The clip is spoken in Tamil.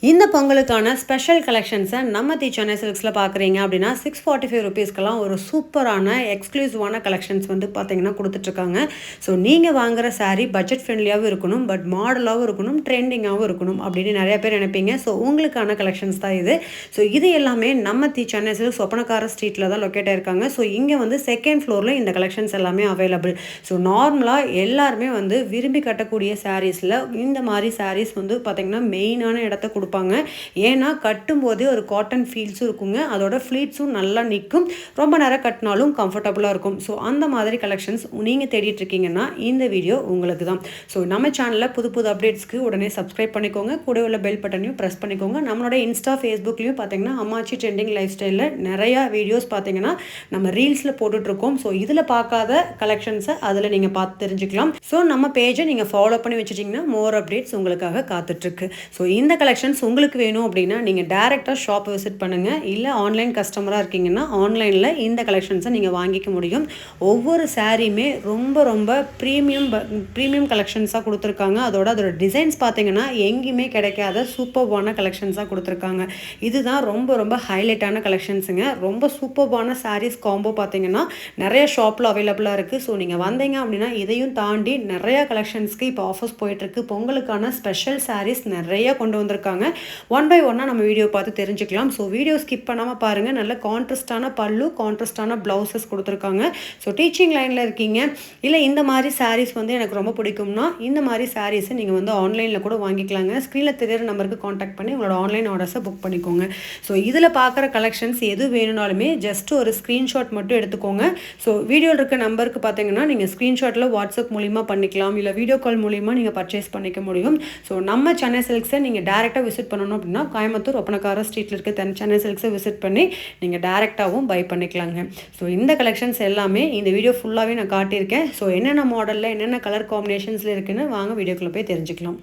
இந்த பொங்கலுக்கான ஸ்பெஷல் கலெக்ஷன்ஸை நம்ம சென்னை சில்க்ஸில் பார்க்குறீங்க அப்படின்னா ₹645 ஒரு சூப்பரான எக்ஸ்க்ளூசிவான கலெக்ஷன்ஸ் வந்து பார்த்தீங்கன்னா கொடுத்துட்ருக்காங்க. ஸோ நீங்கள் வாங்குகிற சாரீ பட்ஜெட் ஃப்ரெண்ட்லியாகவும் இருக்கணும், பட் மாடலாகவும் இருக்கணும், ட்ரெண்டிங்காகவும் இருக்கணும் அப்படின்னு நிறைய பேர் நினைப்பீங்க. ஸோ உங்களுக்கான கலெக்ஷன்ஸ் தான் இது. ஸோ இது எல்லாமே நம்ம சென்னை சில்க்ஸ் ஒப்பனக்கார ஸ்ட்ரீட்டில் தான் லொக்கேட் ஆயிருக்காங்க. ஸோ இங்கே வந்து செகண்ட் ஃப்ளோரில் இந்த கலெக்ஷன்ஸ் எல்லாமே அவைலபிள். ஸோ நார்மலாக எல்லாருமே வந்து விரும்பி கட்டக்கூடிய சாரீஸில் இந்த மாதிரி சாரீஸ் வந்து பார்த்திங்கன்னா மெயினான இடத்த கொடுப்பாங்க. ஏன்னா கட்டும்போதே ஒரு காட்டன் ஃபீல்ஸும் இருக்குங்க, அதோட ஃப்ளீட்ஸும் நல்லா நிற்கும், ரொம்ப நேரம் கட்டினாலும் கம்ஃபர்டபுளாக இருக்கும். ஸோ அந்த மாதிரி கலெக்ஷன்ஸ் நீங்கள் தேடிட்டு இருக்கீங்கன்னா இந்த வீடியோ உங்களுக்கு தான். ஸோ நம்ம சேனலில் புது புது அப்டேட்ஸ்க்கு உடனே சப்ஸ்கிரைப் பண்ணிக்கோங்க, கூட உள்ள பெல் பட்டனையும் ப்ரெஸ் பண்ணிக்கோங்க. நம்மளோட இன்ஸ்டா ஃபேஸ்புக்லேயும் பார்த்தீங்கன்னா அம்மாச்சி ட்ரெண்டிங் லைஃப் ஸ்டைலில் நிறையா வீடியோஸ் பார்த்தீங்கன்னா நம்ம ரீல்ஸில் போட்டுட்ருக்கோம். ஸோ இதில் பார்க்காத கலெக்ஷன்ஸை அதில் நீங்கள் பார்த்து தெரிஞ்சுக்கலாம். ஸோ நம்ம பேஜை நீங்கள் ஃபாலோ பண்ணி வச்சுட்டிங்கன்னா மோர் அப்டேட்ஸ் உங்களுக்காக காத்துட்ருக்கு. ஸோ இந்த கலெக்ஷன்ஸ் உங்களுக்கு வேணும் அப்படின்னா நீங்கள் டேரெக்டாக ஷாப் விசிட் பண்ணுங்கள், இல்லை ஆன்லைன் கஸ்டமராக இருக்கீங்கன்னா ஆன்லைனில் இந்த கலெக்ஷன்ஸை நீங்கள் வாங்கிக்க முடியும். ஒவ்வொரு சாரியுமே ரொம்ப ரொம்ப ப்ரீமியம் கலெக்ஷன்ஸாக கொடுத்துருக்காங்க. அதோட டிசைன்ஸ் பார்த்தீங்கன்னா எங்கேயுமே கிடைக்காத சூப்பர்பான கலெக்ஷன்ஸாக கொடுத்துருக்காங்க. இதுதான் ரொம்ப ரொம்ப ஹைலைட்டான கலெக்ஷன்ஸுங்க. ரொம்ப சூப்பர்பான சாரீஸ் காம்போ பார்த்தீங்கன்னா நிறைய ஷாப்பில் அவைலபிளாக இருக்குது. ஸோ நீங்கள் வந்தீங்க அப்படின்னா இதையும் தாண்டி நிறையா கலெக்ஷன்ஸ்க்கு இப்போ ஆஃபர்ஸ் போயிட்டுருக்கு. பொங்கலுக்கான ஸ்பெஷல் சாரீஸ் நிறைய கொண்டு வந்திருக்காங்க. ஒன் பை ஒன்னாக நம்ம வீடியோ பார்த்து தெரிஞ்சுக்கலாம். ஸோ வீடியோ ஸ்கிப் பண்ணாமல் பாருங்கள். நல்ல கான்ட்ராஸ்டான பல்லு, கான்ட்ராஸ்டான ப்ளவுசஸ் கொடுத்துருக்காங்க. ஸோ டீச்சிங் லைனில் இருக்கீங்க, இல்லை இந்த மாதிரி சாரீஸ் வந்து எனக்கு ரொம்ப பிடிக்கும்னா இந்த மாதிரி சாரீஸை நீங்கள் வந்து ஆன்லைனில் கூட வாங்கிக்கலாங்க. ஸ்க்ரீனில் தெரியிற நம்பருக்கு காண்டாக்ட் பண்ணி உங்களோட ஆன்லைன் ஆர்டர்ஸை புக் பண்ணிக்கோங்க. ஸோ இதில் பார்க்குற கலெக்ஷன்ஸ் எது வேணும்னாலுமே ஜஸ்ட் ஒரு ஸ்க்ரீன்ஷாட் மட்டும் எடுத்துக்கோங்க. ஸோ வீடியோவில் இருக்க நம்பருக்கு பார்த்தீங்கன்னா நீங்கள் ஸ்க்ரீன்ஷாட்டில் வாட்ஸ்அப் மூலிமா பண்ணிக்கலாம், இல்லை வீடியோ கால் மூலிமா நீங்கள் பர்ச்சேஸ் பண்ணிக்க முடியும். ஸோ நம்ம சென்னை சில்க்ஸை நீங்கள் டேரெக்டாக விசிட் பண்ணணும் அப்படின்னா கோயம்புத்தூர் ஒப்பனக்கார ஸ்ட்ரீட்டில் இருக்க சென்னை சில்க்ஸை விசிட் பண்ணி நீங்கள் டேரெக்டாகவும் பை பண்ணிக்கலாங்க. ஸோ இந்த கலெக்ஷன்ஸ் எல்லாமே இந்த வீடியோ ஃபுல்லாகவே நான் காட்டியிருக்கேன். ஸோ என்னென்ன மாடலில் என்னென்ன கலர் காம்பினேஷன்ஸில் இருக்குன்னு வாங்க வீடியோக்குள்ளே போய் தெரிஞ்சுக்கலாம்.